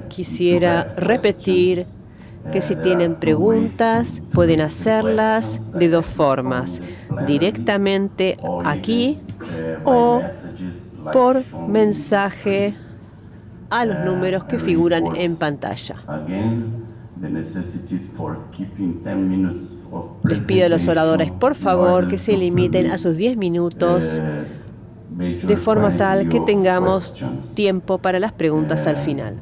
Quisiera repetir que si tienen preguntas, pueden hacerlas de dos formas, directamente aquí o por mensaje a los números que figuran en pantalla. Les pido a los oradores, por favor, que se limiten a sus 10 minutos, de forma tal que tengamos tiempo para las preguntas al final.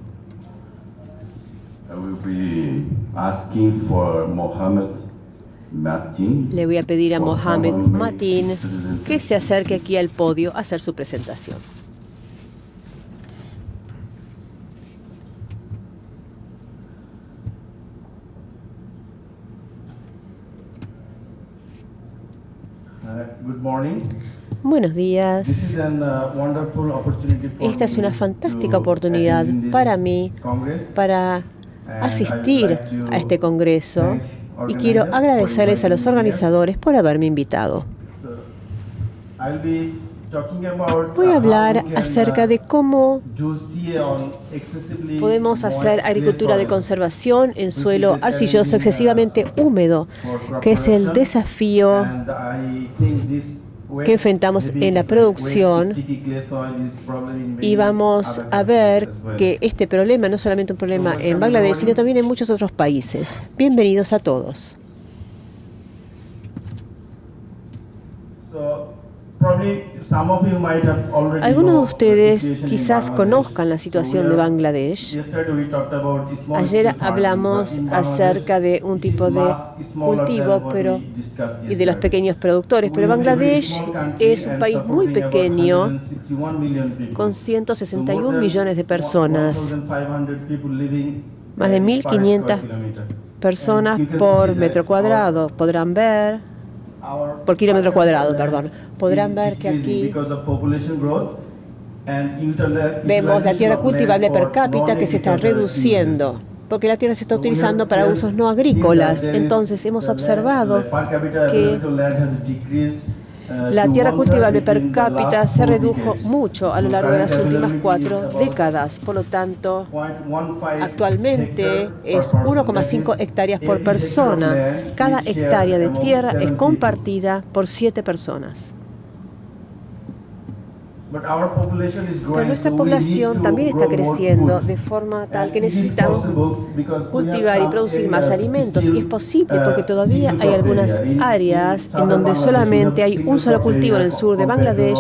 Le voy a pedir a Mohamed Matin que se acerque aquí al podio a hacer su presentación. Buenos días. Esta es una fantástica oportunidad para mí para asistir a este congreso y quiero agradecerles a los organizadores por haberme invitado. Voy a hablar acerca de cómo podemos hacer agricultura de conservación en suelo arcilloso excesivamente húmedo, que es el desafío que enfrentamos en la producción, y vamos a ver que este problema no es solamente un problema en Bangladesh, sino también en muchos otros países. Bienvenidos a todos. Algunos de ustedes quizás conozcan la situación de Bangladesh. Ayer hablamos acerca de un tipo de cultivo y de los pequeños productores, pero Bangladesh es un país muy pequeño con 161 millones de personas, más de 1.500 personas por metro cuadrado. Por kilómetro cuadrado, perdón. Podrán ver que aquí vemos la tierra cultivable per cápita que se está reduciendo, porque la tierra se está utilizando para usos no agrícolas. Entonces hemos observado que la tierra cultivable per cápita se redujo mucho a lo largo de las últimas 4 décadas. Por lo tanto, actualmente es 1,5 hectáreas por persona. Cada hectárea de tierra es compartida por 7 personas. Pero nuestra población también está creciendo de forma tal que necesitamos cultivar y producir más alimentos. Y es posible porque todavía hay algunas áreas en donde solamente hay un solo cultivo. En el sur de Bangladesh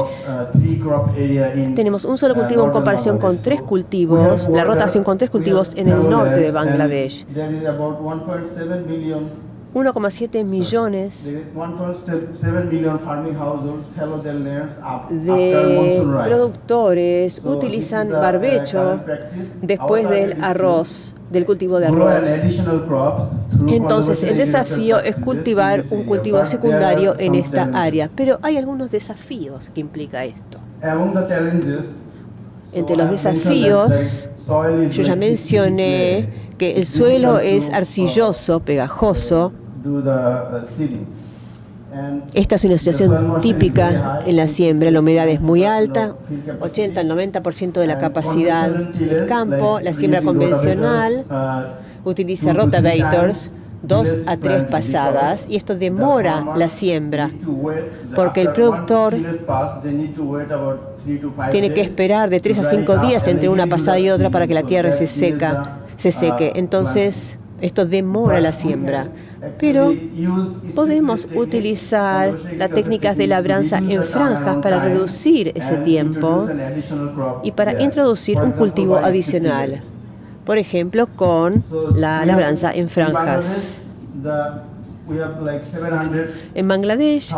tenemos un solo cultivo en comparación con 3 cultivos, la rotación con 3 cultivos en el norte de Bangladesh. 1,7 millones de productores utilizan barbecho después del arroz, del cultivo de arroz. Entonces, el desafío es cultivar un cultivo secundario en esta área. Pero hay algunos desafíos que implica esto. Entre los desafíos, yo ya mencioné que el suelo es arcilloso, pegajoso. Esta es una situación típica en la siembra. La humedad es muy alta, 80 al 90% de la capacidad del campo. La siembra convencional utiliza rotavators, 2 a 3 pasadas, y esto demora la siembra, porque el productor tiene que esperar de 3 a 5 días entre una pasada y otra para que la tierra se seque. Entonces, esto demora la siembra. Pero podemos utilizar las técnicas de labranza en franjas para reducir ese tiempo y para introducir un cultivo adicional. Por ejemplo, con la labranza en franjas. En Bangladesh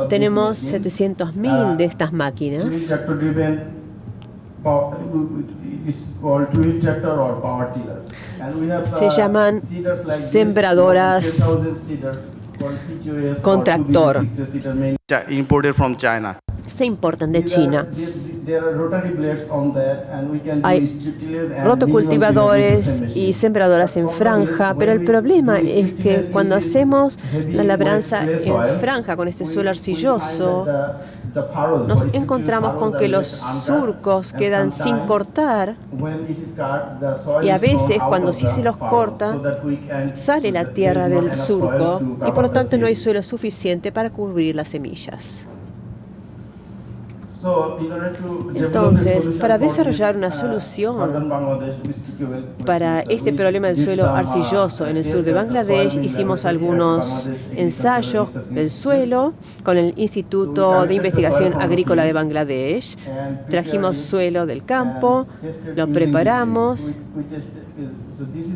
tenemos 700.000 de estas máquinas. Se llaman sembradoras con tractor. Se importan de China. Hay rotocultivadores y sembradoras en franja, pero el problema es que cuando hacemos la labranza en franja con este suelo arcilloso, nos encontramos con que los surcos quedan sin cortar y a veces cuando sí se los corta, sale la tierra del surco y por lo tanto no hay suelo suficiente para cubrir las semillas. Entonces, para desarrollar una solución para este problema del suelo arcilloso en el sur de Bangladesh, hicimos algunos ensayos del suelo con el Instituto de Investigación Agrícola de Bangladesh. Trajimos suelo del campo, lo preparamos,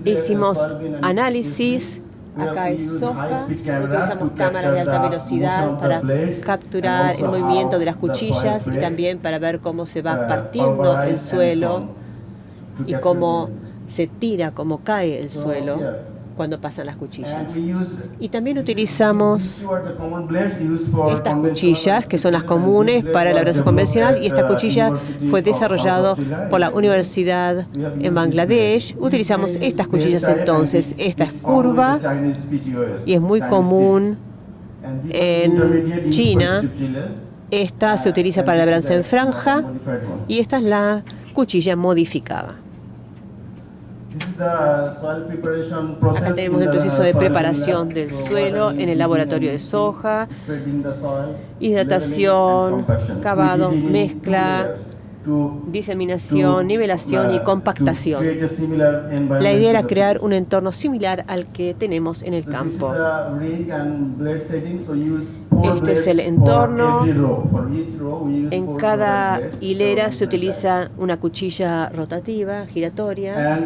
hicimos análisis. Acá es soja, utilizamos cámaras de alta velocidad para capturar el movimiento de las cuchillas y también para ver cómo se va partiendo el suelo y cómo se tira, cómo cae el suelo cuando pasan las cuchillas. Y también utilizamos estas cuchillas, que son las comunes para la labranza convencional, y esta cuchilla fue desarrollada por la universidad en Bangladesh. Utilizamos estas cuchillas entonces. Esta es curva y es muy común en China. Esta se utiliza para la labranza en franja y esta es la cuchilla modificada. Acá tenemos el proceso de preparación del suelo en el laboratorio de soja, hidratación, cavado, mezcla, diseminación, nivelación y compactación. La idea era crear un entorno similar al que tenemos en el campo. Este es el entorno. En cada hilera se utiliza una cuchilla rotativa, giratoria.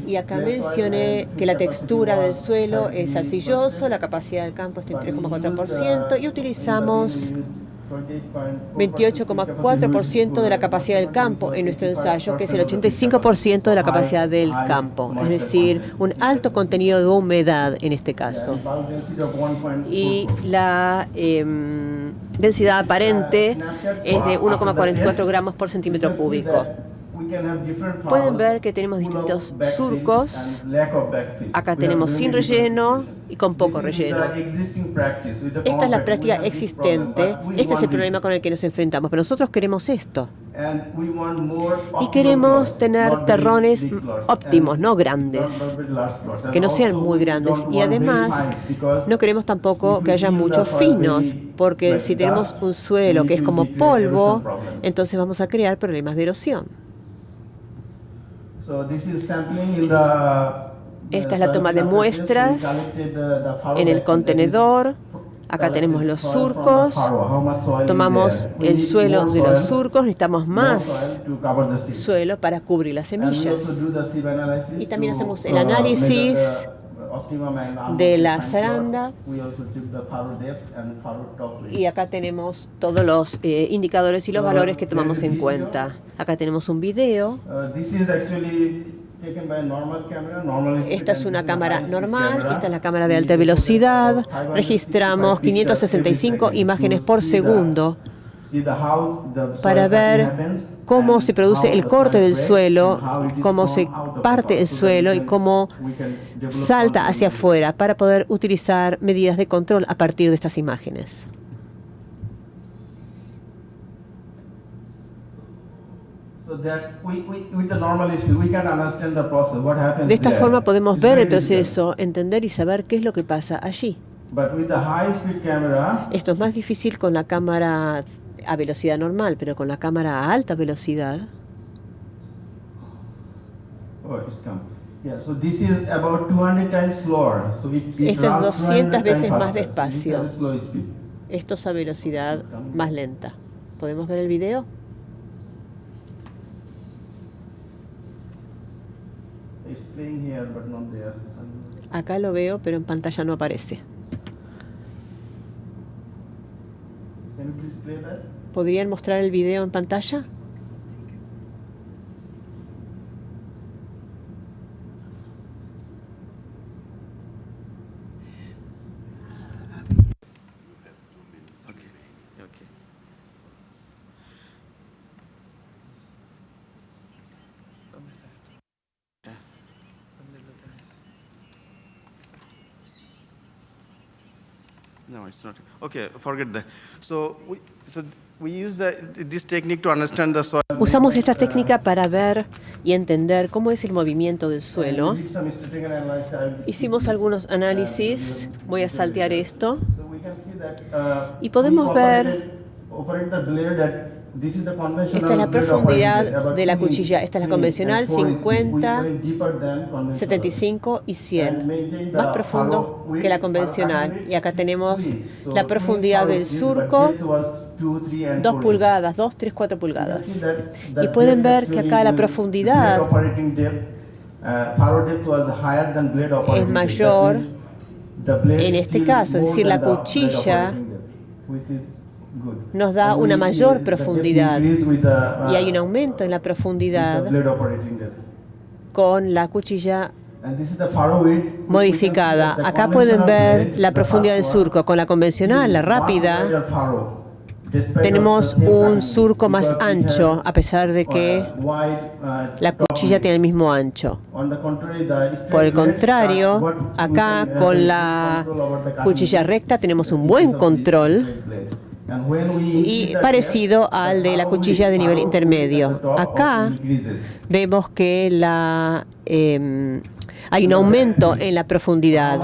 Y acá mencioné que la textura del suelo es arcilloso, la capacidad del campo está en 3,4% y utilizamos 28,4% de la capacidad del campo en nuestro ensayo, que es el 85% de la capacidad del campo, es decir, un alto contenido de humedad en este caso. Y la densidad aparente es de 1,44 gramos por centímetro cúbico. Pueden ver que tenemos distintos surcos. Acá tenemos sin relleno y con poco relleno. Esta es la práctica existente. Este es el problema con el que nos enfrentamos. Pero nosotros queremos esto. Y queremos tener terrones óptimos, no grandes, que no sean muy grandes. Y además, no queremos tampoco que haya muchos finos, porque si tenemos un suelo que es como polvo, entonces vamos a crear problemas de erosión. Esta es la toma de muestras en el contenedor. Acá tenemos los surcos. Tomamos el suelo de los surcos. Necesitamos más suelo para cubrir las semillas. Y también hacemos el análisis de la zaranda. Y acá tenemos todos los indicadores y los valores que tomamos en cuenta. Acá tenemos un video. Esta es una cámara normal, esta es la cámara de alta velocidad. Registramos 565 imágenes por segundo para ver cómo se produce el corte del suelo, cómo se parte el suelo y cómo salta hacia afuera para poder utilizar medidas de control a partir de estas imágenes. De esta forma podemos ver el proceso, entender y saber qué es lo que pasa allí. Esto es más difícil con la cámara a velocidad normal, pero con la cámara a alta velocidad. Esto es 200 veces más despacio. Esto es a velocidad más lenta. ¿Podemos ver el video? Acá lo veo, pero en pantalla no aparece. ¿Podrían mostrar el video en pantalla? No, it's not. Okay, forget that. So we use this technique to understand the soil. Usamos esta técnica para ver y entender cómo es el movimiento del suelo. Hicimos algunos análisis. Voy a saltear esto. Y podemos ver, esta es la profundidad de la cuchilla. Esta es la convencional, 50, 75 y 100. Más profundo que la convencional. Y acá tenemos la profundidad del surco, 2 pulgadas, 2, 3, 4 pulgadas. Y pueden ver que acá la profundidad es mayor en este caso, es decir, la cuchilla nos da una mayor profundidad y hay un aumento en la profundidad con la cuchilla modificada. Acá pueden ver la profundidad del surco. Con la convencional, la rápida, tenemos un surco más ancho, a pesar de que la cuchilla tiene el mismo ancho. Por el contrario, acá con la cuchilla recta tenemos un buen control y parecido al de la cuchilla de nivel intermedio. Acá vemos que hay un aumento en la profundidad.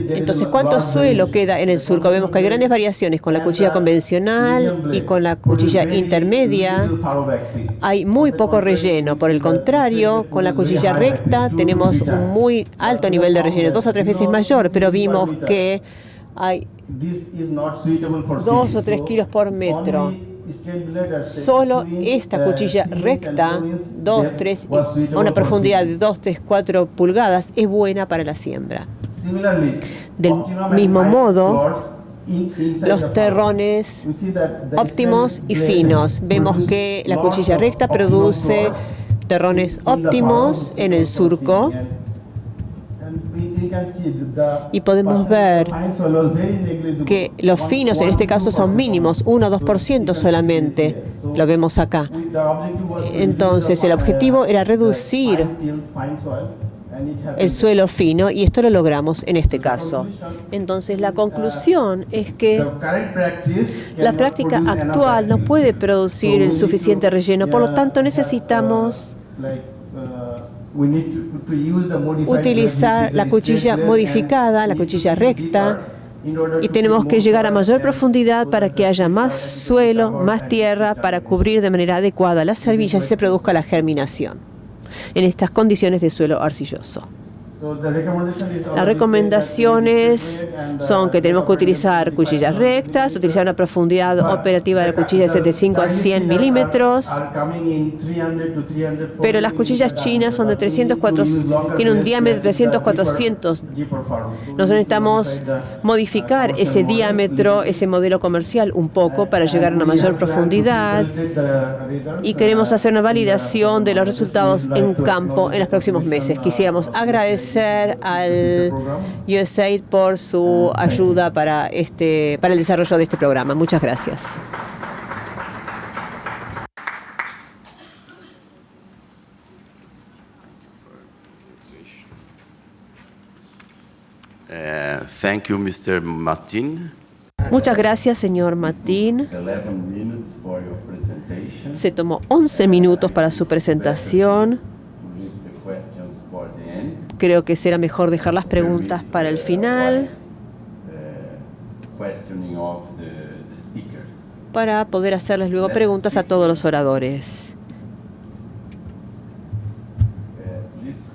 Entonces, ¿cuánto suelo queda en el surco? Vemos que hay grandes variaciones con la cuchilla convencional y con la cuchilla intermedia. Hay muy poco relleno. Por el contrario, con la cuchilla recta tenemos un muy alto nivel de relleno, 2 o 3 veces mayor, pero vimos que hay 2 o 3 kilos por metro. Solo esta cuchilla recta, 2, 3, a una profundidad de 2, 3, 4 pulgadas, es buena para la siembra. Del mismo modo, los terrones óptimos y finos. Vemos que la cuchilla recta produce terrones óptimos en el surco. Y podemos ver que los finos en este caso son mínimos, 1 o 2% solamente. Lo vemos acá. Entonces el objetivo era reducir el suelo fino y esto lo logramos en este caso. Entonces la conclusión es que la práctica actual no puede producir el suficiente relleno, por lo tanto necesitamos utilizar la cuchilla modificada, la cuchilla recta, y tenemos que llegar a mayor profundidad para que haya más suelo, más tierra, para cubrir de manera adecuada las semillas y se produzca la germinación en estas condiciones de suelo arcilloso. Las recomendaciones son que tenemos que utilizar cuchillas rectas, utilizar una profundidad operativa de la cuchilla de 75 a 100 milímetros, pero las cuchillas chinas son de 300, 400, tienen un diámetro de 300, 400. Nosotros necesitamos modificar ese diámetro, ese modelo comercial un poco para llegar a una mayor profundidad y queremos hacer una validación de los resultados en campo en los próximos meses. Quisiéramos agradecer al USAID por su ayuda para el desarrollo de este programa. Muchas gracias. Thank you, Mr. Martin. Muchas gracias, señor Martín. Se tomó 11 minutos para su presentación. Creo que será mejor dejar las preguntas para el final, para poder hacerles luego preguntas a todos los oradores.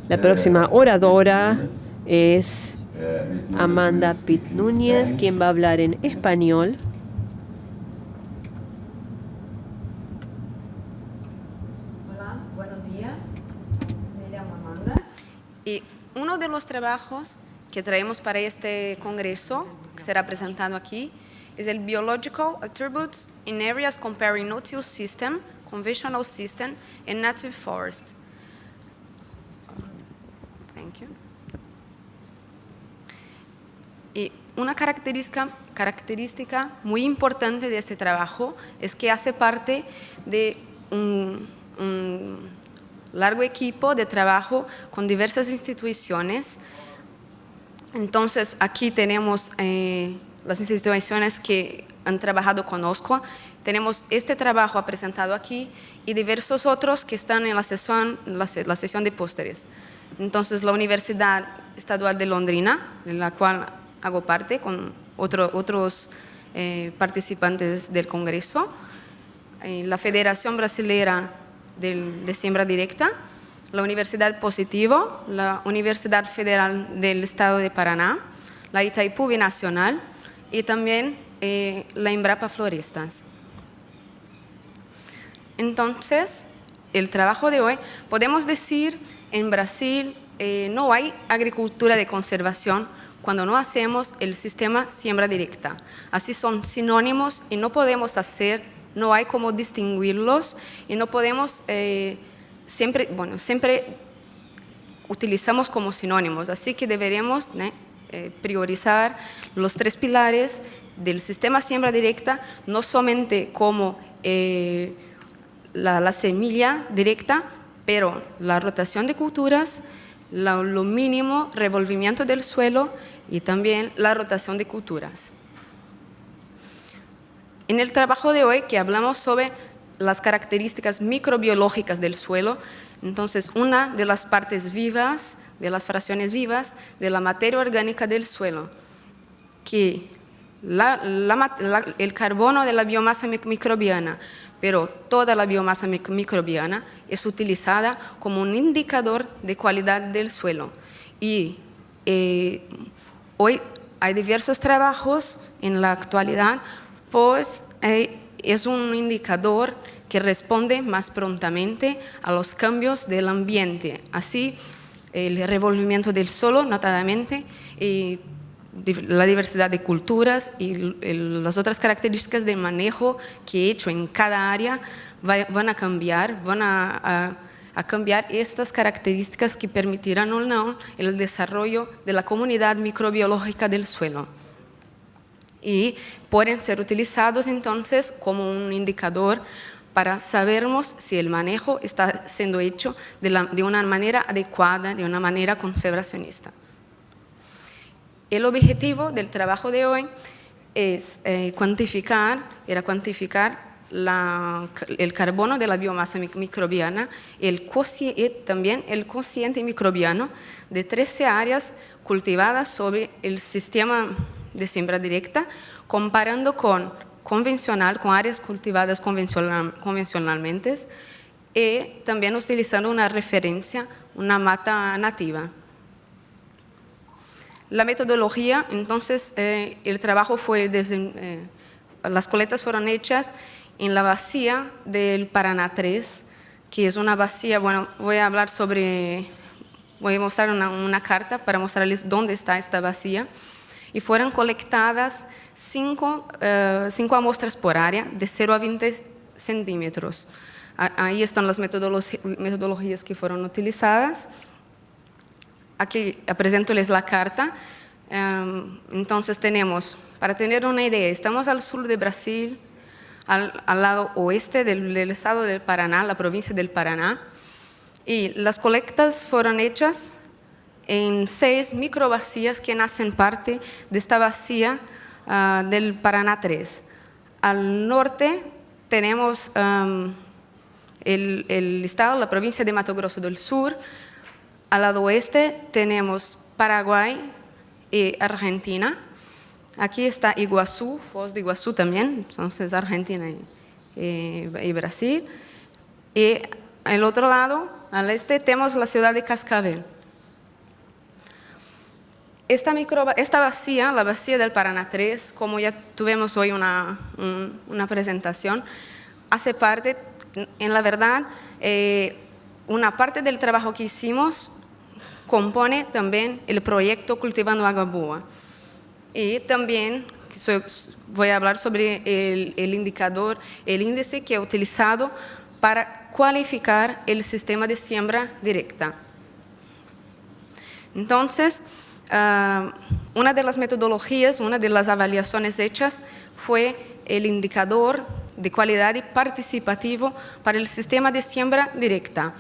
La próxima oradora es Amanda Pitt Núñez, quien va a hablar en español. Hola, buenos días. Me llamo Amanda. Y uno de los trabajos que traemos para este congreso, que será presentado aquí, es el Biological Attributes in Areas Comparing No-Till System, Conventional System, and Native Forest. Thank you. Y una característica muy importante de este trabajo es que hace parte de un largo equipo de trabajo con diversas instituciones Entonces, aquí tenemos las instituciones que han trabajado con OSCO. Tenemos este trabajo presentado aquí y diversos otros que están en la sesión de pósteres. Entonces, la Universidad Estadual de Londrina, de la cual hago parte con otros participantes del Congreso, la Federación Brasilera de Siembra Directa, la Universidad Positivo, la Universidad Federal del Estado de Paraná, la Itaipu Binacional y también la Embrapa Florestas. Entonces, el trabajo de hoy, podemos decir, en Brasil no hay agricultura de conservación cuando no hacemos el sistema siembra directa. Así son sinónimos y no podemos hacer, no hay cómo distinguirlos y no podemos, siempre utilizamos como sinónimos, así que deberemos priorizar los 3 pilares del sistema siembra directa, no solamente como la semilla directa, pero la rotación de culturas, lo mínimo revolvimiento del suelo y también la rotación de culturas. En el trabajo de hoy que hablamos sobre las características microbiológicas del suelo, entonces una de las partes vivas, de las fracciones vivas de la materia orgánica del suelo, que el carbono de la biomasa microbiana, pero toda la biomasa microbiana es utilizada como un indicador de calidad del suelo. Y hoy hay diversos trabajos en la actualidad, pues es un indicador que responde más prontamente a los cambios del ambiente. Así, el revolvimiento del suelo, notadamente, y la diversidad de culturas y las otras características de manejo que he hecho en cada área van a cambiar, a cambiar estas características que permitirán o no el desarrollo de la comunidad microbiológica del suelo. Y pueden ser utilizados entonces como un indicador para sabermos si el manejo está siendo hecho de una manera adecuada, de una manera conservacionista. El objetivo del trabajo de hoy es cuantificar el carbono de la biomasa microbiana y también el cociente microbiano de 13 áreas cultivadas sobre el sistema de siembra directa, comparando con áreas cultivadas convencionalmente y también utilizando una referencia, una mata nativa. La metodología, entonces, el trabajo fue las colectas fueron hechas en la bahía del Paraná 3, que es una bahía, bueno, voy a mostrar una carta para mostrarles dónde está esta bahía, y fueron colectadas 5 muestras por área de 0 a 20 centímetros. Ahí están las metodologías que fueron utilizadas. Aquí presento-les la carta. Entonces tenemos, para tener una idea, estamos al sur de Brasil, al lado oeste del estado del Paraná, la provincia del Paraná, y las colectas fueron hechas en 6 microvacías que nacen parte de esta vacía del Paraná 3. Al norte tenemos el estado, la provincia de Mato Grosso del Sur. Al lado oeste tenemos Paraguay y Argentina. Aquí está Iguazú, Foz de Iguazú también, entonces Argentina y Brasil. Y al otro lado, al este, tenemos la ciudad de Cascavel. Esta vacía, la vacía del Paraná 3, como ya tuvimos hoy una presentación, hace parte, en la verdad, una parte del trabajo que hicimos compone también el proyecto Cultivando Agua Boa. Y también voy a hablar sobre el indicador, el índice que he utilizado para cualificar el sistema de siembra directa. Entonces, una de las metodologías, una de las avaliaciones hechas fue el indicador de calidad participativo para el sistema de siembra directa.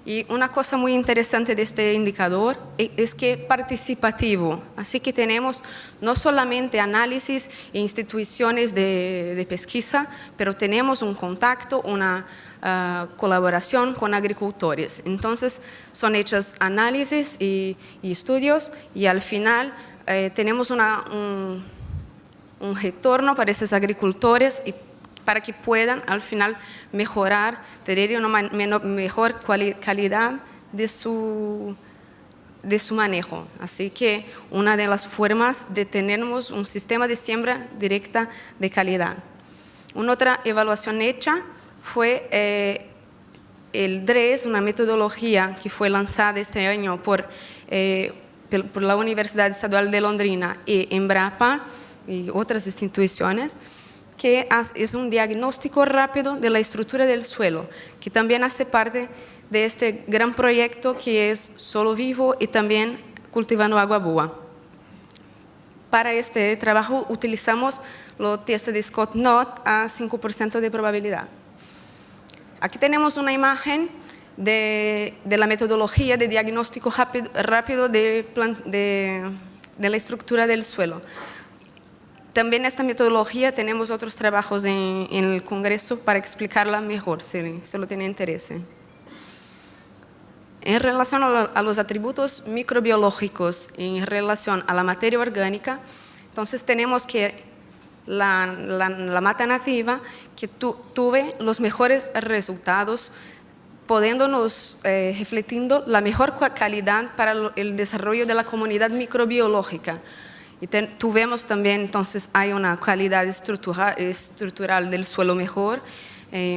Y una cosa muy interesante de este indicador es que es participativo, así que tenemos no solamente análisis e instituciones de pesquisa, pero tenemos un contacto, una colaboración con agricultores. Entonces son hechos análisis y estudios y al final tenemos un retorno para estos agricultores y para que puedan al final mejorar, tener una mejor calidad de su manejo. Así que una de las formas de tener un sistema de siembra directa de calidad. Una otra evaluación hecha fue el DRES, una metodología que fue lanzada este año por la Universidad Estadual de Londrina y Embrapa y otras instituciones, que es un diagnóstico rápido de la estructura del suelo, que también hace parte de este gran proyecto que es Solo Vivo y también Cultivando Agua Boa. Para este trabajo utilizamos los test de Scott Knott a 5% de probabilidad. Aquí tenemos una imagen de la metodología de diagnóstico rápido de la estructura del suelo. También esta metodología tenemos otros trabajos en el Congreso para explicarla mejor, si lo tiene interés. En relación a los atributos microbiológicos, en relación a la materia orgánica, entonces tenemos que la mata nativa que tuve los mejores resultados, pudiéndonos refletiendo la mejor calidad para el desarrollo de la comunidad microbiológica. Y tuvimos también, entonces, hay una calidad estructural del suelo mejor,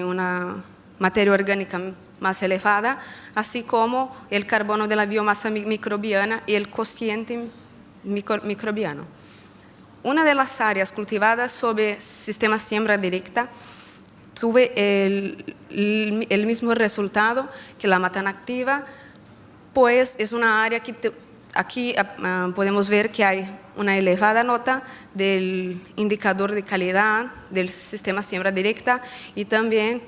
una materia orgánica más elevada, así como el carbono de la biomasa microbiana y el cociente microbiano. Una de las áreas cultivadas sobre sistema siembra directa tuve el mismo resultado que la mata nativa, pues es una área que aquí podemos ver que hay una elevada nota del indicador de calidad del sistema siembra directa y también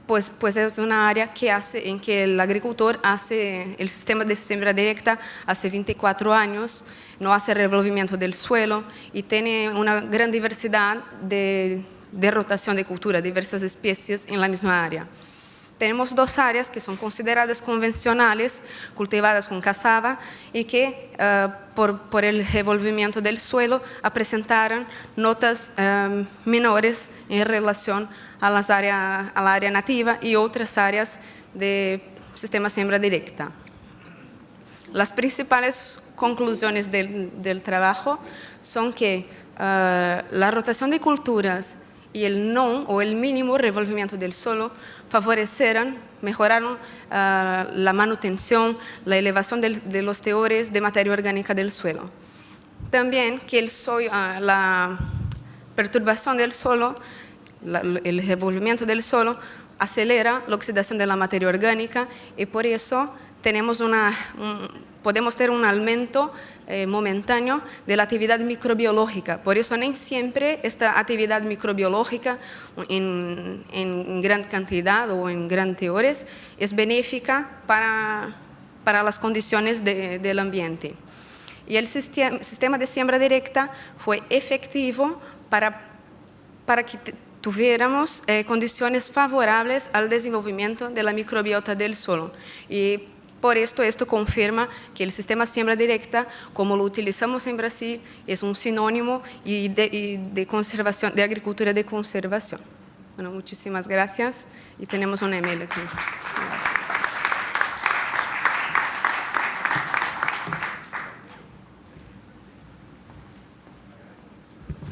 pues es una área en que el agricultor hace el sistema de siembra directa hace 24 años, no hace revolvimiento del suelo y tiene una gran diversidad de rotación de cultura, diversas especies en la misma área. Tenemos dos áreas que son consideradas convencionales, cultivadas con cazaba y que por el revolvimiento del suelo presentaron notas menores en relación a la área nativa y otras áreas de sistema siembra directa. Las principales conclusiones del trabajo son que la rotación de culturas y el mínimo revolvimiento del suelo mejoraron la manutención, la elevación de los teores de materia orgánica del suelo. También que la perturbación del suelo, el revolvimiento del suelo acelera la oxidación de la materia orgánica y por eso podemos tener un aumento momentáneo de la actividad microbiológica. Por eso, no siempre esta actividad microbiológica en gran cantidad o en gran teores es benéfica para las condiciones del ambiente. Y el sistema de siembra directa fue efectivo para que tuviéramos condiciones favorables al desenvolvimiento de la microbiota del suelo. Y por esto confirma que el sistema siembra directa, como lo utilizamos en Brasil, es un sinónimo de conservación, de agricultura de conservación. Bueno, muchísimas gracias y tenemos un email aquí.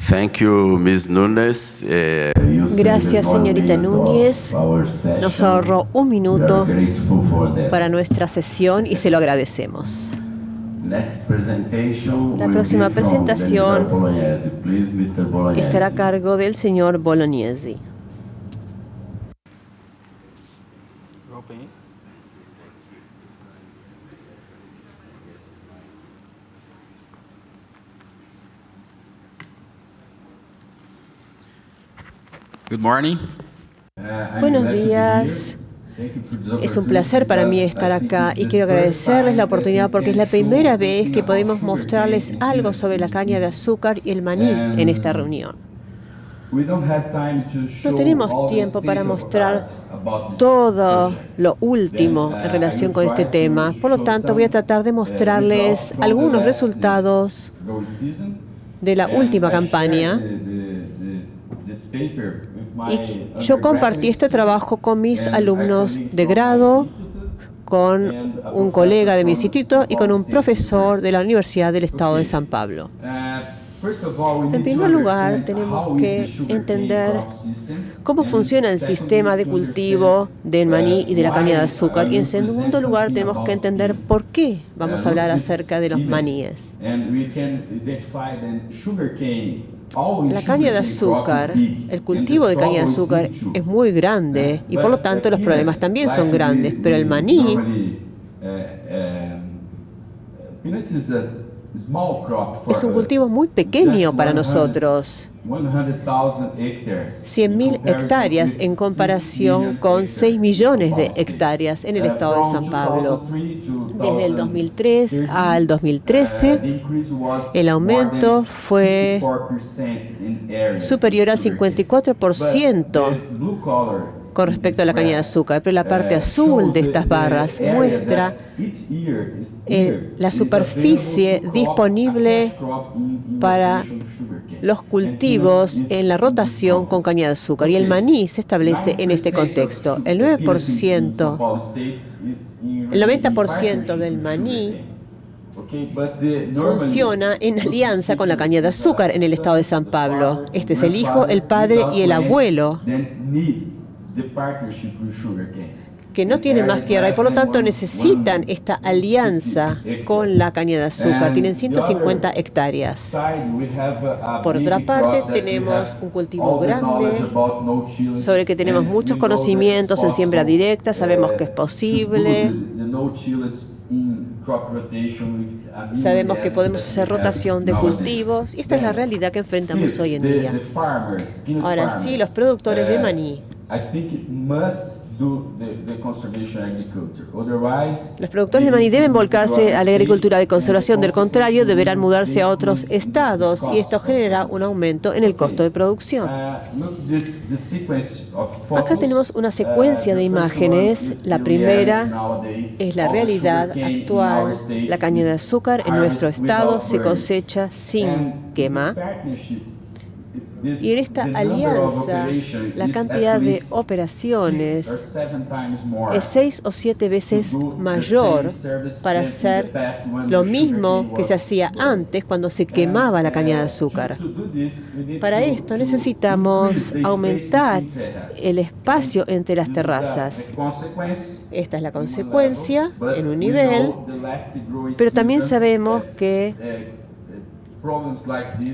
Thank you, Ms. Núñez. Gracias, señorita Núñez. Nos ahorró un minuto para nuestra sesión y se lo agradecemos. La próxima presentación estará a cargo del señor Bolognesi. Good morning. Buenos días. Es un placer para mí estar acá y quiero agradecerles la oportunidad porque es la primera vez que podemos mostrarles algo sobre la caña de azúcar y el maní en esta reunión. No tenemos tiempo para mostrar todo lo último en relación con este tema. Por lo tanto, voy a tratar de mostrarles algunos resultados de la última campaña. Y yo compartí este trabajo con mis alumnos de grado, con un colega de mi instituto y con un profesor de la Universidad del Estado de San Pablo. En primer lugar, tenemos que entender cómo funciona el sistema de cultivo del maní y de la caña de azúcar. Y en segundo lugar, tenemos que entender por qué vamos a hablar acerca de los maníes. La caña de azúcar, el cultivo de caña de azúcar es muy grande y por lo tanto los problemas también son grandes, pero el maní es un cultivo muy pequeño para nosotros. 100.000 hectáreas en comparación con 6 millones de hectáreas en el estado de San Pablo. Desde el 2003 al 2013, el aumento fue superior al 54% con respecto a la caña de azúcar, pero la parte azul de estas barras muestra la superficie disponible para los cultivos en la rotación con caña de azúcar. Y el maní se establece en este contexto. El 90% del maní funciona en alianza con la caña de azúcar en el estado de San Pablo. Este es el hijo, el padre y el abuelo que no tienen más tierra y por lo tanto necesitan esta alianza con la caña de azúcar. Tienen 150 hectáreas. Por otra parte, tenemos un cultivo grande sobre el que tenemos muchos conocimientos en siembra directa. Sabemos que es posible. Sabemos que podemos hacer rotación de cultivos y esta es la realidad que enfrentamos hoy en día. Ahora sí, los productores de maní. Los productores de maní deben volcarse a la agricultura de conservación, del contrario deberán mudarse a otros estados y esto genera un aumento en el costo de producción. Acá tenemos una secuencia de imágenes. La primera es la realidad actual. La caña de azúcar en nuestro estado se cosecha sin quema. Y en esta alianza, la cantidad de operaciones es 6 o 7 veces mayor para hacer lo mismo que se hacía antes cuando se quemaba la caña de azúcar. Para esto necesitamos aumentar el espacio entre las terrazas. Esta es la consecuencia en un nivel, pero también sabemos que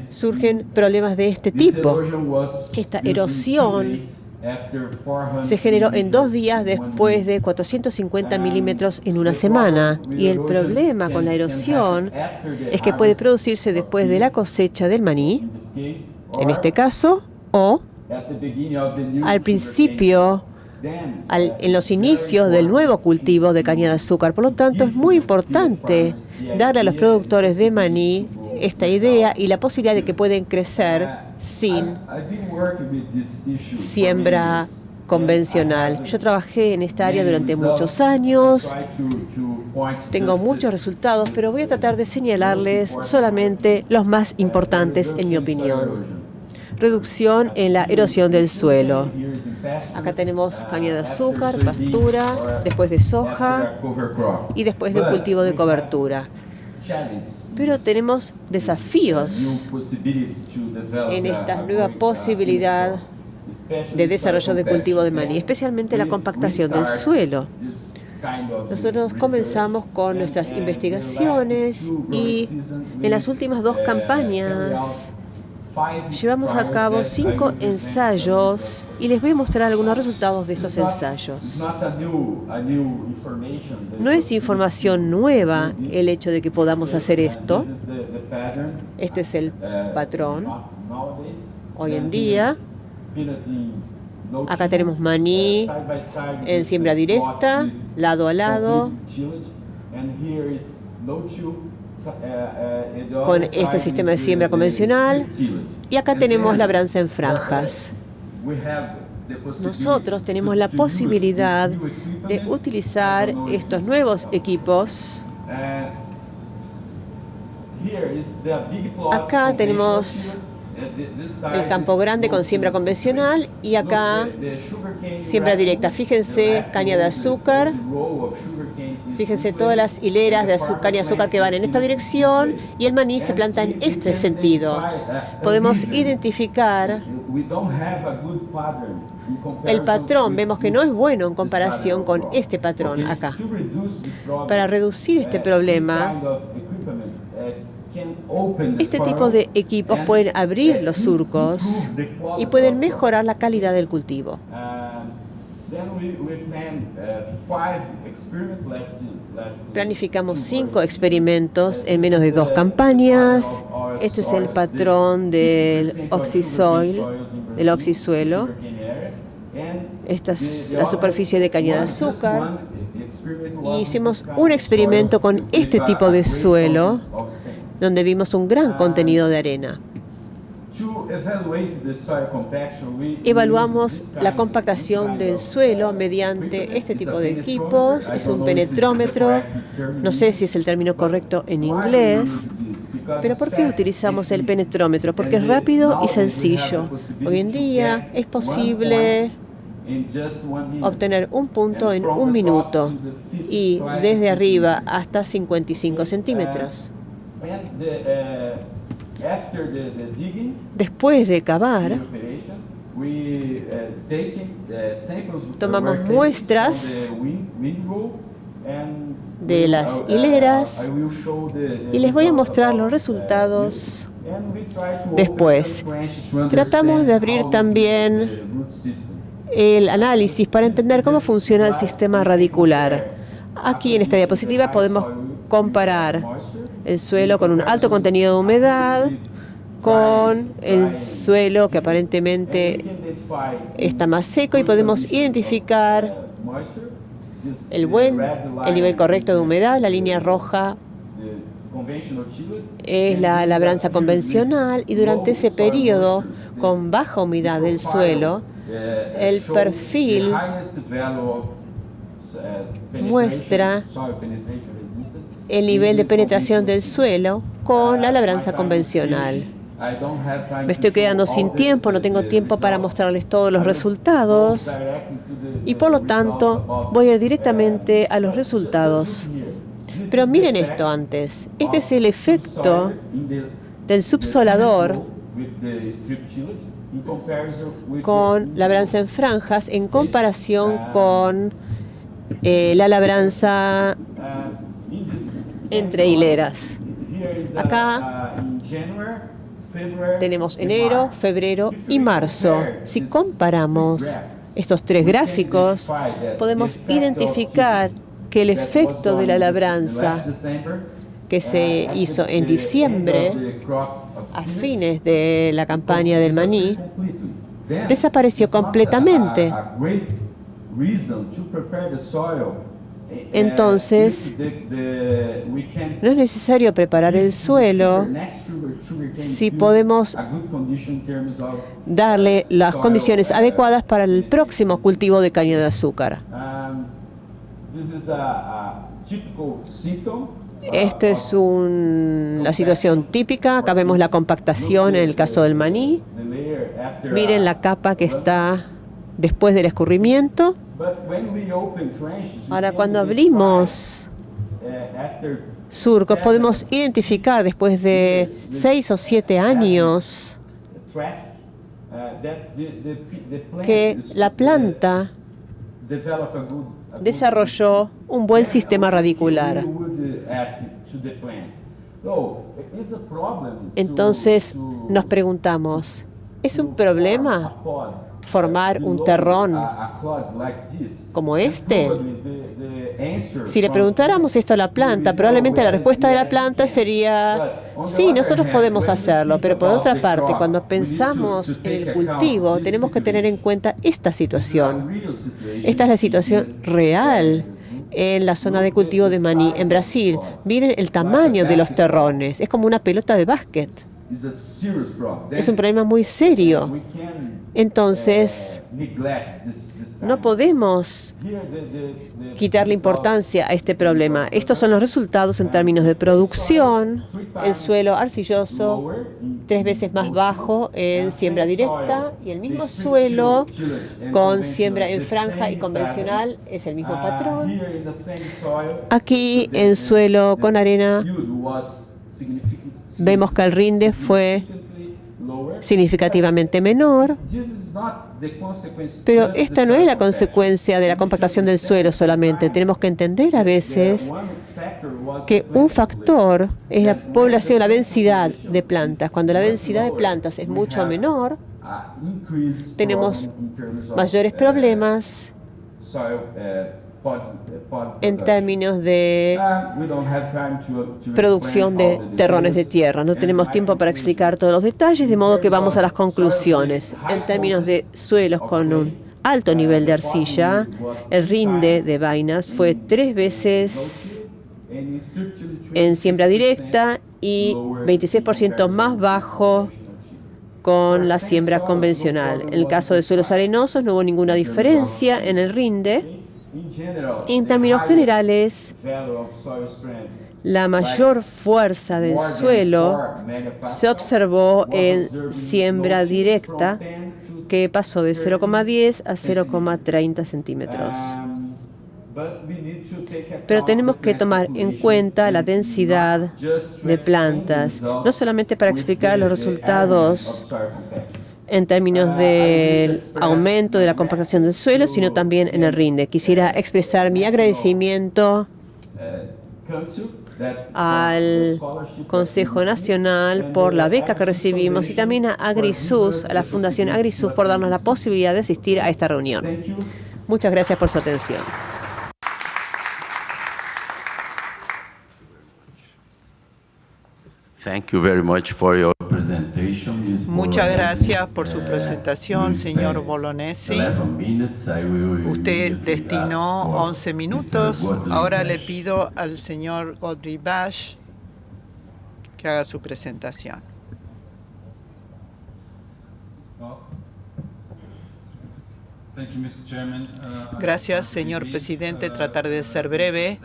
surgen problemas de este tipo. Esta erosión se generó en 2 días después de 450 milímetros en una semana. Y el problema con la erosión es que puede producirse después de la cosecha del maní, en este caso, o al principio, en los inicios del nuevo cultivo de caña de azúcar. Por lo tanto, es muy importante darle a los productores de maní esta idea y la posibilidad de que pueden crecer sin siembra convencional. Yo trabajé en esta área durante muchos años, tengo muchos resultados, pero voy a tratar de señalarles solamente los más importantes en mi opinión. Reducción en la erosión del suelo. Acá tenemos caña de azúcar, pastura, después de soja y después de un cultivo de cobertura. Pero tenemos desafíos en esta nueva posibilidad de desarrollo de cultivo de maní, especialmente la compactación del suelo. Nosotros comenzamos con nuestras investigaciones y en las últimas 2 campañas llevamos a cabo 5 ensayos y les voy a mostrar algunos resultados de estos ensayos. No es información nueva el hecho de que podamos hacer esto. Este es el patrón. Hoy en día, Acá tenemos maní en siembra directa, lado a lado, con este sistema de siembra convencional. Y acá tenemos labranza en franjas. Nosotros tenemos la posibilidad de utilizar estos nuevos equipos. Acá tenemos el campo grande con siembra convencional y acá siembra directa. Fíjense, caña de azúcar. Fíjense todas las hileras de caña de azúcar que van en esta dirección y el maní se planta en este sentido. Podemos identificar el patrón. Vemos que no es bueno en comparación con este patrón acá. Para reducir este problema, este tipo de equipos pueden abrir los surcos y pueden mejorar la calidad del cultivo. Planificamos 5 experimentos en menos de 2 campañas. Este es el patrón del oxisuelo. Esta es la superficie de caña de azúcar. Y hicimos un experimento con este tipo de suelo, donde vimos un gran contenido de arena. Evaluamos la compactación del suelo mediante este tipo de equipos. Es un penetrómetro. No sé si es el término correcto en inglés. Pero ¿por qué utilizamos el penetrómetro? Porque es rápido y sencillo. Hoy en día es posible obtener un punto en 1 minuto y desde arriba hasta 55 centímetros. Después de cavar, tomamos muestras de las hileras y les voy a mostrar los resultados después. Tratamos de abrir también el análisis para entender cómo funciona el sistema radicular. Aquí en esta diapositiva podemos comparar el suelo con un alto contenido de humedad con el suelo que aparentemente está más seco y podemos identificar el nivel correcto de humedad. La línea roja es la labranza convencional y durante ese periodo con baja humedad del suelo, el perfil muestra el nivel de penetración del suelo con la labranza convencional. Me estoy quedando sin tiempo, no tengo tiempo para mostrarles todos los resultados y por lo tanto voy a ir directamente a los resultados. Pero miren esto antes. Este es el efecto del subsolador con labranza en franjas en comparación con la labranza entre hileras. Acá tenemos enero, febrero y marzo. Si comparamos estos 3 gráficos, podemos identificar que el efecto de la labranza que se hizo en diciembre, a fines de la campaña del maní, desapareció completamente. Entonces, no es necesario preparar el suelo si podemos darle las condiciones adecuadas para el próximo cultivo de caña de azúcar. Esta es la situación típica. Acá vemos la compactación en el caso del maní. Miren la capa que está después del escurrimiento. Ahora, cuando abrimos surcos, podemos identificar después de 6 o 7 años que la planta desarrolló un buen sistema radicular. Entonces nos preguntamos, ¿es un problema formar un terrón como este? Si le preguntáramos esto a la planta, probablemente la respuesta de la planta sería Sí, nosotros podemos hacerlo, pero por otra parte, cuando pensamos en el cultivo, tenemos que tener en cuenta esta situación. Esta es la situación real en la zona de cultivo de maní en Brasil. Miren el tamaño de los terrones, es como una pelota de básquet. Es un problema muy serio. Entonces, no podemos quitarle importancia a este problema. Estos son los resultados en términos de producción. El suelo arcilloso 3 veces más bajo en siembra directa y el mismo suelo con siembra en franja y convencional es el mismo patrón. Aquí en suelo con arena vemos que el rinde fue significativamente menor, pero esta no es la consecuencia de la compactación del suelo solamente. Tenemos que entender a veces que un factor es la población, la densidad de plantas. Cuando la densidad de plantas es mucho menor, tenemos mayores problemas en términos de producción de terrones de tierra. No tenemos tiempo para explicar todos los detalles, de modo que vamos a las conclusiones. En términos de suelos con un alto nivel de arcilla, el rinde de vainas fue 3 veces en siembra directa y 26% más bajo con la siembra convencional. En el caso de suelos arenosos no hubo ninguna diferencia en el rinde. En términos generales, la mayor fuerza del suelo se observó en siembra directa, que pasó de 0,10 a 0,30 centímetros. Pero tenemos que tomar en cuenta la densidad de plantas, no solamente para explicar los resultados en términos del aumento de la compactación del suelo, sino también en el rinde. Quisiera expresar mi agradecimiento al Consejo Nacional por la beca que recibimos y también a AgriSUS, a la Fundación AgriSUS, por darnos la posibilidad de asistir a esta reunión. Muchas gracias por su atención. Thank you very much for your presentation, Ms. Muchas gracias por su presentación, señor Bolognesi. Usted destinó 11 minutos. Ahora le pido al señor Godfrey Bash que haga su presentación. Gracias, señor presidente. Trataré de ser breve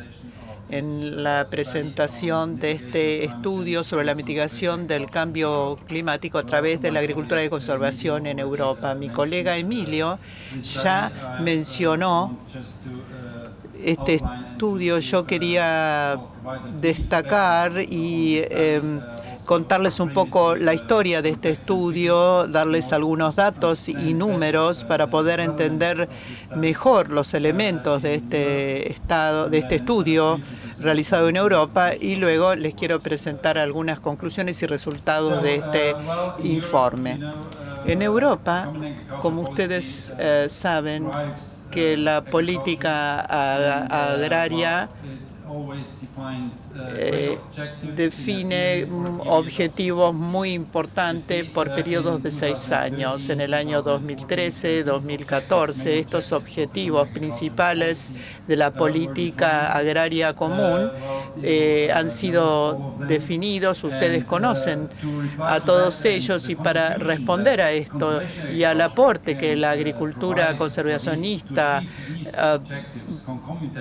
en la presentación de este estudio sobre la mitigación del cambio climático a través de la agricultura de conservación en Europa. Mi colega Emilio ya mencionó este estudio. Yo quería destacar y contarles un poco la historia de este estudio, darles algunos datos y números para poder entender mejor los elementos de este estudio realizado en Europa, y luego les quiero presentar algunas conclusiones y resultados de este informe. En Europa, como ustedes saben, que la política agraria define objetivos muy importantes por periodos de 6 años. En el año 2013, 2014, estos objetivos principales de la política agraria común han sido definidos. Ustedes conocen a todos ellos, y para responder a esto y al aporte que la agricultura conservacionista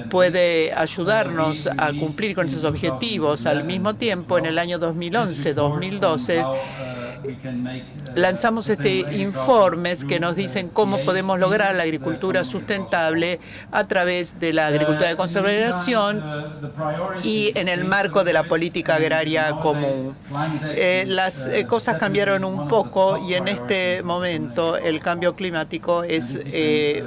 puede ayudarnos a cumplir con estos objetivos. Al mismo tiempo, en el año 2011-2012, lanzamos informes que nos dicen cómo podemos lograr la agricultura sustentable a través de la agricultura de conservación y en el marco de la política agraria común. Las cosas cambiaron un poco, y en este momento el cambio climático es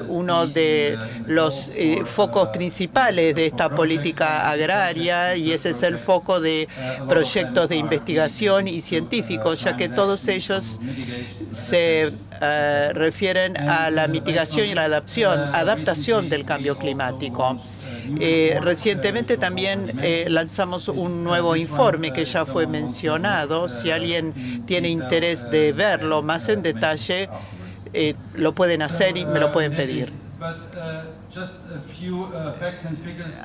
uno de los focos principales de esta política agraria, y ese es el foco de proyectos de investigación y científicos, ya que todos ellos se refieren a la mitigación y la adaptación del cambio climático. Recientemente también lanzamos un nuevo informe que ya fue mencionado. Si alguien tiene interés de verlo más en detalle, lo pueden hacer y me lo pueden pedir.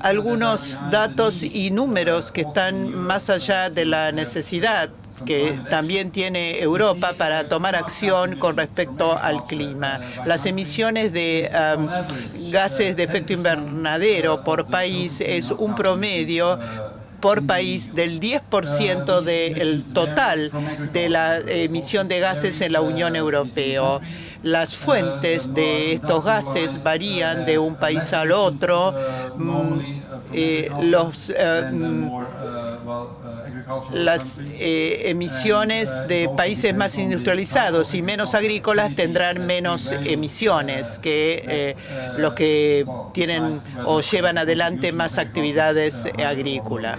Algunos datos y números que están más allá de la necesidad que también tiene Europa para tomar acción con respecto al clima. Las emisiones de gases de efecto invernadero por país es un promedio por país del 10% del total de la emisión de gases en la Unión Europea. Las fuentes de estos gases varían de un país al otro. Las emisiones de países más industrializados y menos agrícolas tendrán menos emisiones que los que tienen o llevan adelante más actividades agrícolas.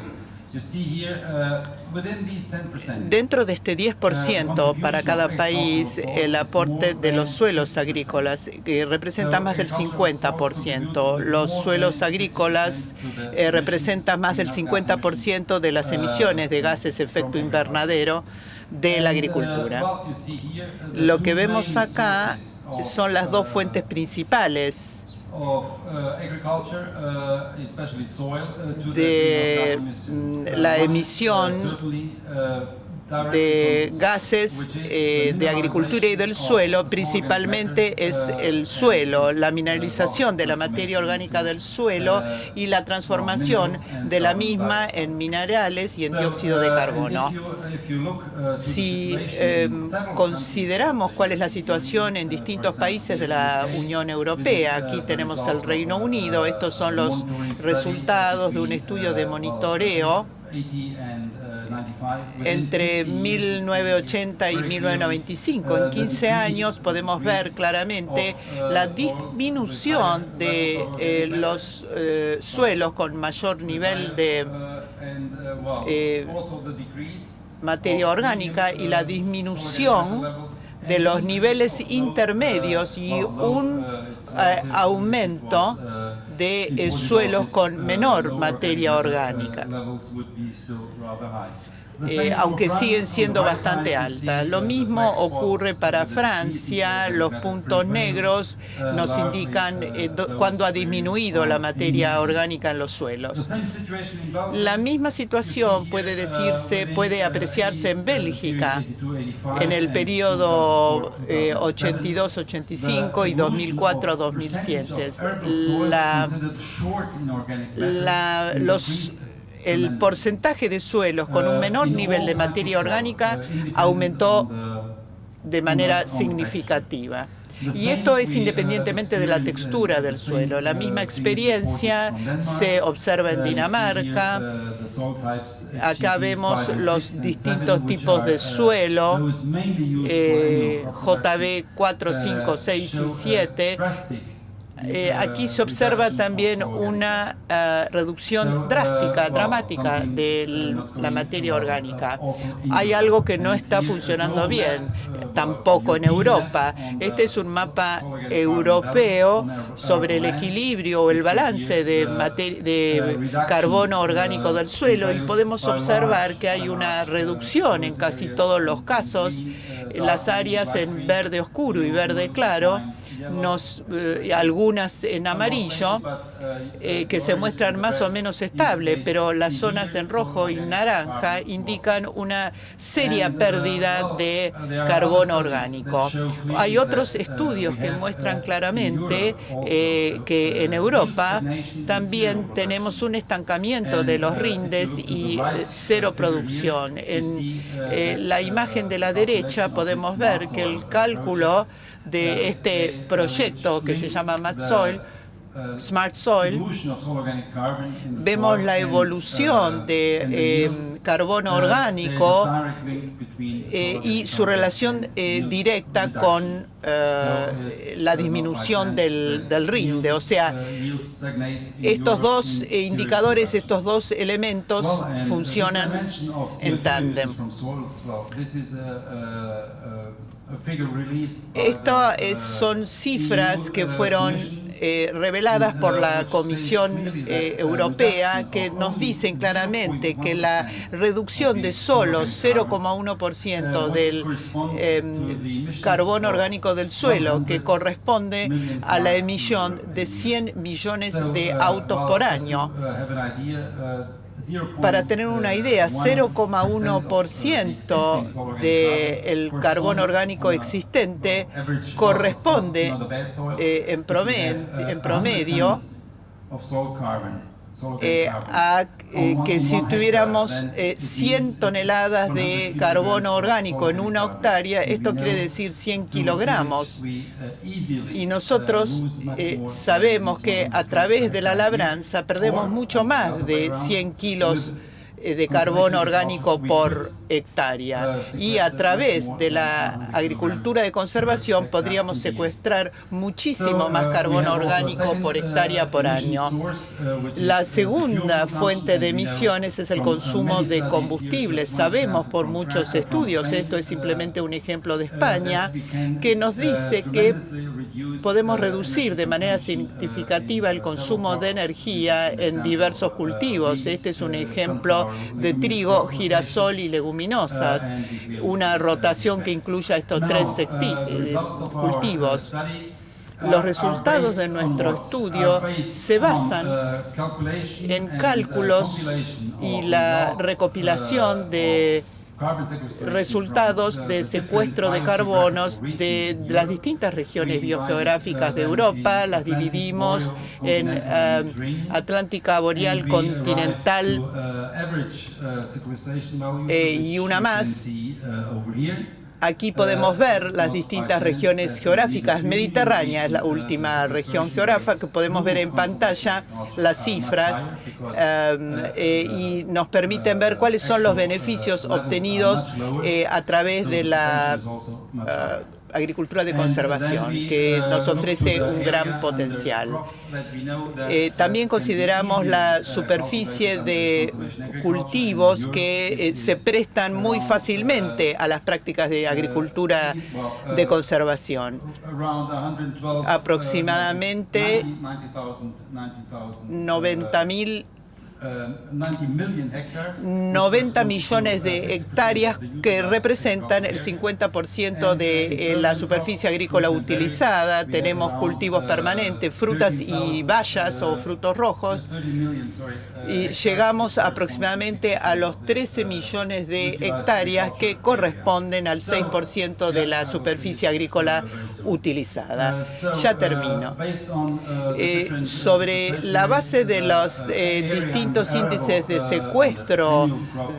Dentro de este 10% para cada país, el aporte de los suelos agrícolas representa más del 50%. Los suelos agrícolas representan más del 50% de las emisiones de gases de efecto invernadero de la agricultura. Lo que vemos acá son las dos fuentes principales de la emisión de gases de agricultura y del suelo. Principalmente es el suelo, la mineralización de la materia orgánica del suelo y la transformación de la misma en minerales y en dióxido de carbono. Si consideramos cuál es la situación en distintos países de la Unión Europea, aquí tenemos el Reino Unido. Estos son los resultados de un estudio de monitoreo entre 1980 y 1995. En 15 años podemos ver claramente la disminución de los suelos con mayor nivel de materia orgánica y la disminución de los niveles intermedios y un aumento de suelos con menor materia orgánica, aunque siguen siendo bastante altas. Lo mismo ocurre para Francia. Los puntos negros nos indican cuándo ha disminuido la materia orgánica en los suelos. La misma situación puede apreciarse en Bélgica en el periodo 82-85 y 2004-2007. El porcentaje de suelos con un menor nivel de materia orgánica aumentó de manera significativa. Y esto es independientemente de la textura del suelo. La misma experiencia se observa en Dinamarca. Acá vemos los distintos tipos de suelo, JB 4, 5, 6 y 7. Aquí se observa también una reducción dramática de la materia orgánica. Hay algo que no está funcionando bien, tampoco en Europa. Este es un mapa europeo sobre el equilibrio o el balance de carbono orgánico del suelo y podemos observar que hay una reducción en casi todos los casos. Las áreas en verde oscuro y verde claro, algunas en amarillo, que se muestran más o menos estable, pero las zonas en rojo y naranja indican una seria pérdida de carbono orgánico. Hay otros estudios que muestran claramente que en Europa también tenemos un estancamiento de los rindes y cero producción. En la imagen de la derecha podemos ver que el cálculo de este proyecto que se llama Smart Soil, vemos la evolución de carbono orgánico y su relación directa con la disminución del rinde. O sea, estos dos indicadores, estos dos elementos funcionan en tándem. Estas son cifras que fueron reveladas por la Comisión Europea, que nos dicen claramente que la reducción de solo 0,1% del carbono orgánico del suelo, que corresponde a la emisión de 100 millones de autos por año. Para tener una idea, 0,1% del carbono orgánico existente corresponde en promedio a que si tuviéramos 100 toneladas de carbono orgánico en una hectárea, esto quiere decir 100 kilogramos. Y nosotros sabemos que a través de la labranza perdemos mucho más de 100 kilos de carbono orgánico por hectárea. Y a través de la agricultura de conservación podríamos secuestrar muchísimo más carbono orgánico por hectárea por año. La segunda fuente de emisiones es el consumo de combustibles. Sabemos por muchos estudios, esto es simplemente un ejemplo de España, que nos dice que podemos reducir de manera significativa el consumo de energía en diversos cultivos. Este es un ejemplo de trigo, girasol y leguminosas, una rotación que incluya estos tres cultivos. Los resultados de nuestro estudio se basan en cálculos y la recopilación de resultados de secuestro de carbonos de las distintas regiones biogeográficas de Europa. Las dividimos en Atlántica Boreal, continental y una más. Aquí podemos ver las distintas regiones geográficas. Mediterránea es la última región geográfica que podemos ver en pantalla las cifras y nos permiten ver cuáles son los beneficios obtenidos a través de la agricultura de conservación, que nos ofrece un gran potencial. También consideramos la superficie de cultivos que se prestan muy fácilmente a las prácticas de agricultura de conservación. Aproximadamente 90 millones de hectáreas, que representan el 50% de la superficie agrícola utilizada. Tenemos cultivos permanentes, frutas y bayas o frutos rojos, y llegamos aproximadamente a los 13 millones de hectáreas, que corresponden al 6% de la superficie agrícola utilizada. Ya termino. Sobre la base de los distintos índices de secuestro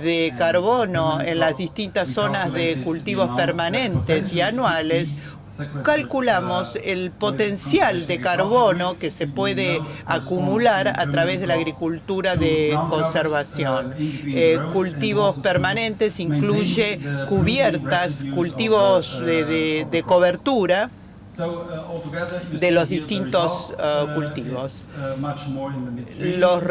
de carbono en las distintas zonas de cultivos permanentes y anuales, calculamos el potencial de carbono que se puede acumular a través de la agricultura de conservación. Cultivos permanentes incluye cubiertas, cultivos de cobertura de los distintos cultivos. Los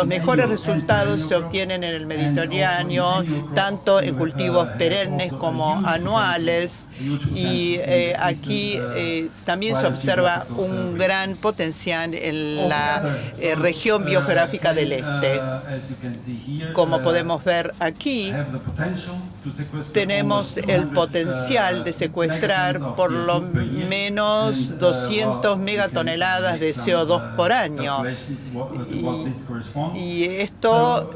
mejores resultados se obtienen en el Mediterráneo, tanto en cultivos perennes como anuales, y aquí también se observa un gran potencial en la región biogeográfica del este. Como podemos ver aquí, tenemos el potencial de secuestrar por lo menos 200 megatoneladas de CO2 por año. Y esto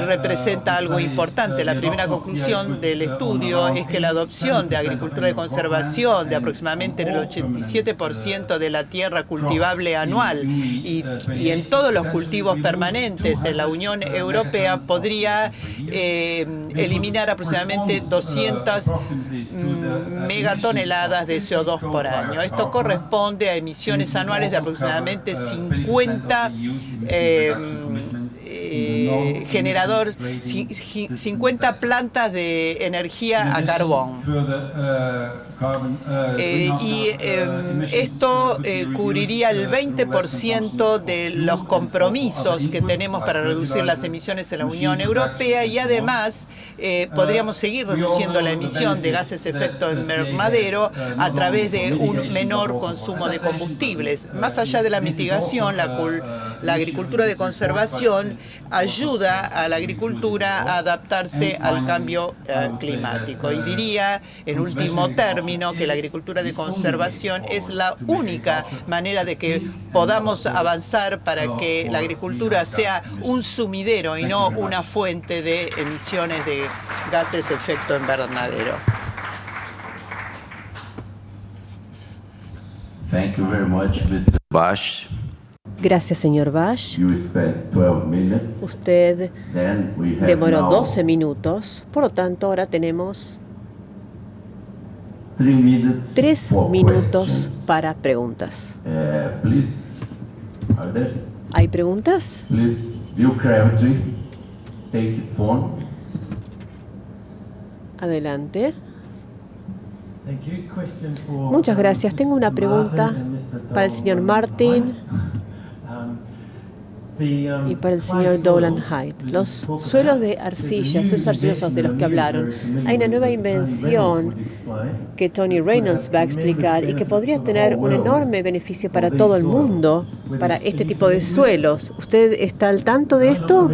representa algo importante. La primera conclusión del estudio es que la adopción de agricultura de conservación de aproximadamente el 87% de la tierra cultivable anual y en todos los cultivos permanentes en la Unión Europea podría eliminar aproximadamente 200 megatoneladas de CO2 por año. Esto corresponde a emisiones anuales de aproximadamente 50 generador, 50 plantas de energía a carbón. Esto cubriría el 20% de los compromisos que tenemos para reducir las emisiones en la Unión Europea, y además podríamos seguir reduciendo la emisión de gases de efecto invernadero a través de un menor consumo de combustibles. Más allá de la mitigación, la agricultura de conservación ayuda a la agricultura a adaptarse al cambio climático. Y diría, en último término, que la agricultura de conservación es la única manera de que podamos avanzar para que la agricultura sea un sumidero y no una fuente de emisiones de gases de efecto invernadero. Thank you very much, Mr. Bash. Gracias, señor Bash. You spent 12 minutes. Usted Then we have demoró now 12 minutos. Por lo tanto, ahora tenemos 3 minutes 3 for minutos questions. para preguntas. Please, are there? ¿Hay preguntas? Please, Bill Crabtree, take the phone. Adelante. Muchas gracias. Tengo una pregunta para el señor Martin y para el señor Dolan Hyde. Los suelos de arcilla, suelos arcillosos de los que hablaron, hay una nueva invención que Tony Reynolds va a explicar y que podría tener un enorme beneficio para todo el mundo, para este tipo de suelos. ¿Usted está al tanto de esto?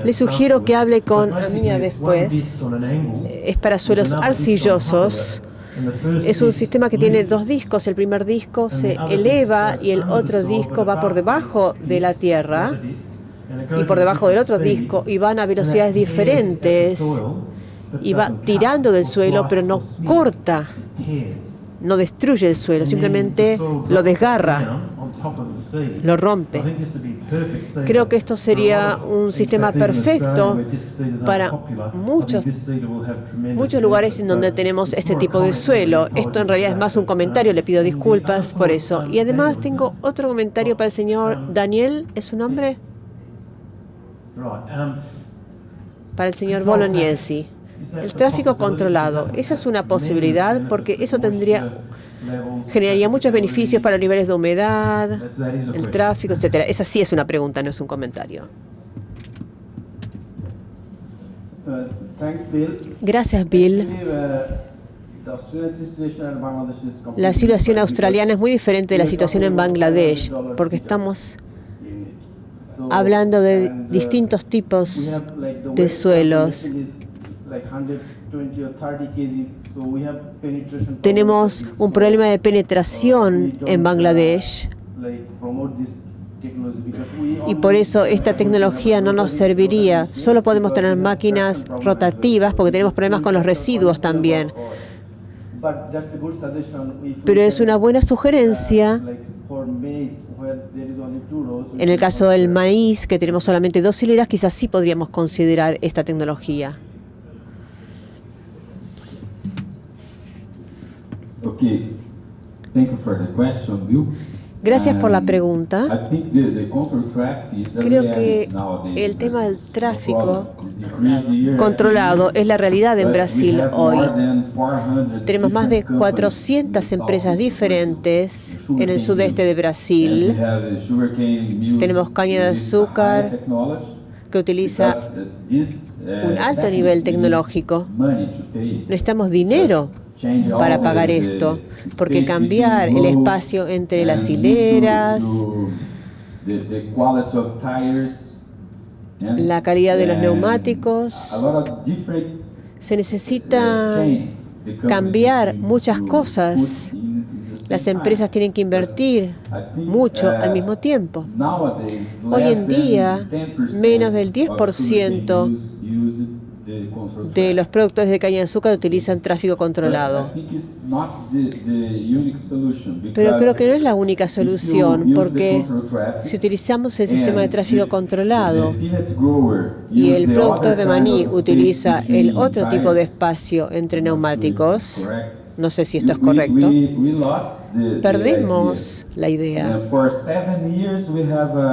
Le sugiero que hable con Amia después. Es para suelos arcillosos. Es un sistema que tiene 2 discos. El primer disco se eleva y el otro disco va por debajo de la tierra y por debajo del otro disco, y van a velocidades diferentes y va tirando del suelo, pero no corta, no destruye el suelo, simplemente lo desgarra, lo rompe. Creo que esto sería un sistema perfecto para muchos lugares en donde tenemos este tipo de suelo. Esto en realidad es más un comentario, le pido disculpas por eso. Y además tengo otro comentario para el señor Daniel, ¿es su nombre? Para el señor Bolognesi. El tráfico controlado, esa es una posibilidad porque eso generaría muchos beneficios para los niveles de humedad, el tráfico, etcétera. Esa sí es una pregunta, no es un comentario. Gracias, Bill. La situación australiana es muy diferente de la situación en Bangladesh, porque estamos hablando de distintos tipos de suelos. Tenemos un problema de penetración en Bangladesh y por eso esta tecnología no nos serviría. Solo podemos tener máquinas rotativas porque tenemos problemas con los residuos también. Pero es una buena sugerencia. En el caso del maíz, que tenemos solamente 2 hileras, quizás sí podríamos considerar esta tecnología. Gracias por la pregunta. Creo que el tema del tráfico controlado es la realidad en Brasil hoy. Tenemos más de 400 empresas diferentes en el sudeste de Brasil. Tenemos caña de azúcar que utiliza un alto nivel tecnológico. Necesitamos dinero para pagar esto, porque cambiar el espacio entre las hileras, la calidad de los neumáticos, se necesita cambiar muchas cosas. Las empresas tienen que invertir mucho al mismo tiempo. Hoy en día, menos del 10% de los productos de caña de azúcar utilizan tráfico controlado. Pero creo que no es la única solución, porque si utilizamos el sistema de tráfico controlado y el productor de maní utiliza el otro tipo de espacio entre neumáticos, No sé si esto es correcto. Perdimos la idea.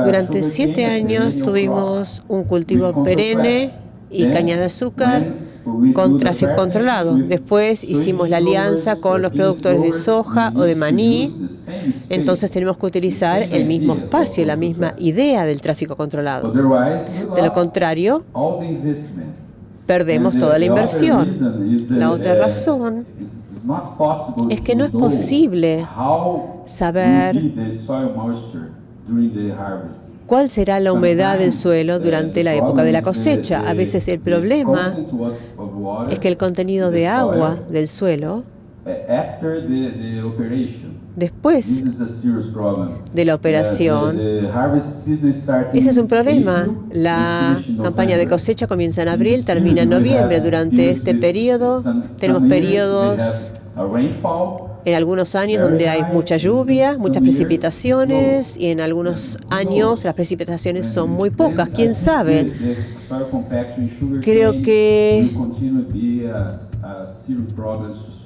Durante 7 años tuvimos un cultivo perenne y caña de azúcar con tráfico controlado. Después hicimos la alianza con los productores de soja o de maní. Entonces tenemos que utilizar el mismo espacio, la misma idea del tráfico controlado. De lo contrario, perdemos toda la inversión. La otra razón es que no es posible saber cuál será la humedad del suelo durante la época de la cosecha. A veces el problema es que el contenido de agua del suelo, después de la operación, ese es un problema. La campaña de cosecha comienza en abril, termina en noviembre. Durante este periodo tenemos periodos en algunos años donde hay mucha lluvia, muchas precipitaciones, y en algunos años las precipitaciones son muy pocas. ¿Quién sabe? Creo que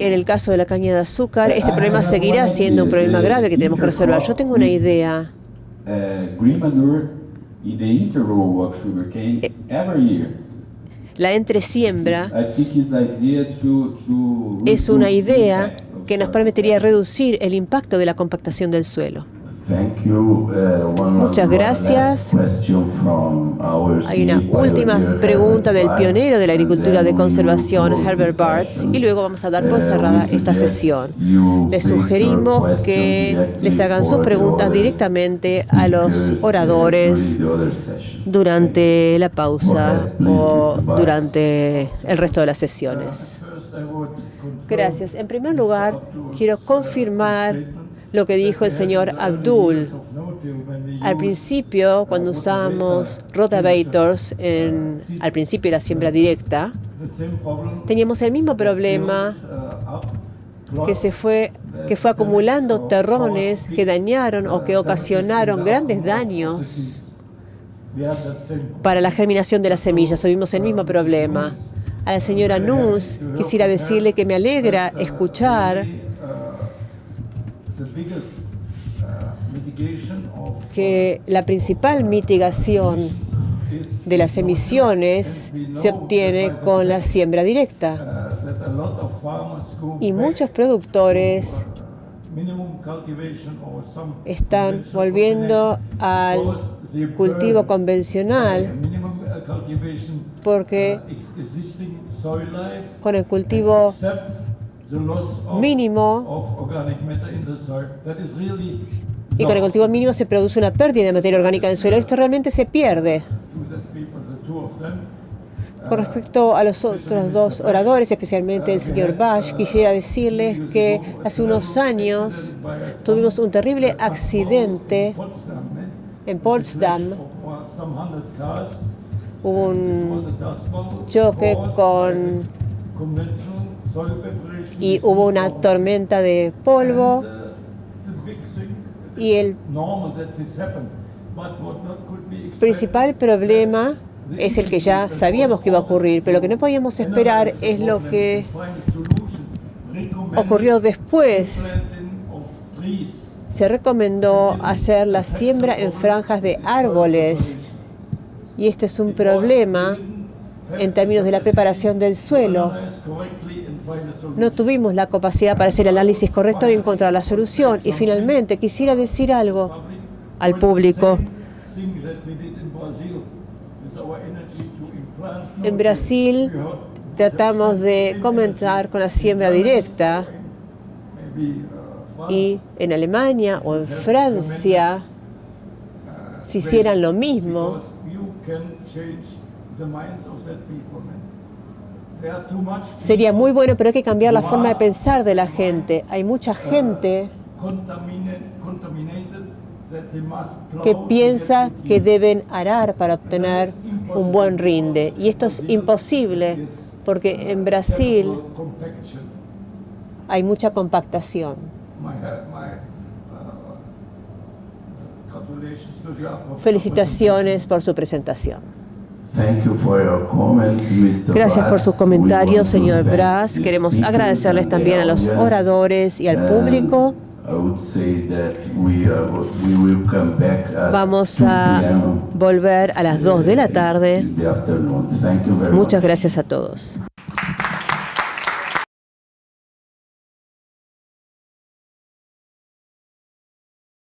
en el caso de la caña de azúcar, este problema seguirá siendo un problema grave que tenemos que resolver. Yo tengo una idea. La entresiembra es una idea que nos permitiría reducir el impacto de la compactación del suelo. Muchas gracias. Hay una última pregunta del pionero de la agricultura de conservación, Herbert Bartz, y luego vamos a dar por cerrada esta sesión. Les sugerimos que les hagan sus preguntas directamente a los oradores durante la pausa o durante el resto de las sesiones. Gracias. En primer lugar, quiero confirmar lo que dijo el señor Abdul. Al principio, cuando usamos rotavators al principio de la siembra directa, teníamos el mismo problema que fue acumulando terrones que dañaron o que ocasionaron grandes daños para la germinación de las semillas. Tuvimos el mismo problema. A la señora Nunes quisiera decirle que me alegra escuchar que la principal mitigación de las emisiones se obtiene con la siembra directa. Y muchos productores están volviendo al cultivo convencional porque con el cultivo mínimo y con el cultivo mínimo se produce una pérdida de materia orgánica del suelo. Esto realmente se pierde. Con respecto a los otros dos oradores, especialmente el señor Bash, quisiera decirles que hace unos años tuvimos un terrible accidente en Potsdam. Hubo un choque y hubo una tormenta de polvo y el principal problema es el que ya sabíamos que iba a ocurrir, pero lo que no podíamos esperar es lo que ocurrió después. Se recomendó hacer la siembra en franjas de árboles y este es un problema en términos de la preparación del suelo. No tuvimos la capacidad para hacer el análisis correcto y encontrar la solución. Y finalmente quisiera decir algo al público. En Brasil tratamos de comenzar con la siembra directa y en Alemania o en Francia, si hicieran lo mismo, sería muy bueno, pero hay que cambiar la forma de pensar de la gente. Hay mucha gente que piensa que deben arar para obtener un buen rinde. Y esto es imposible porque en Brasil hay mucha compactación. Felicitaciones por su presentación. Gracias por sus comentarios, señor Brass. Queremos agradecerles también a los oradores y al público. Vamos a volver a las 2 de la tarde. Muchas gracias a todos.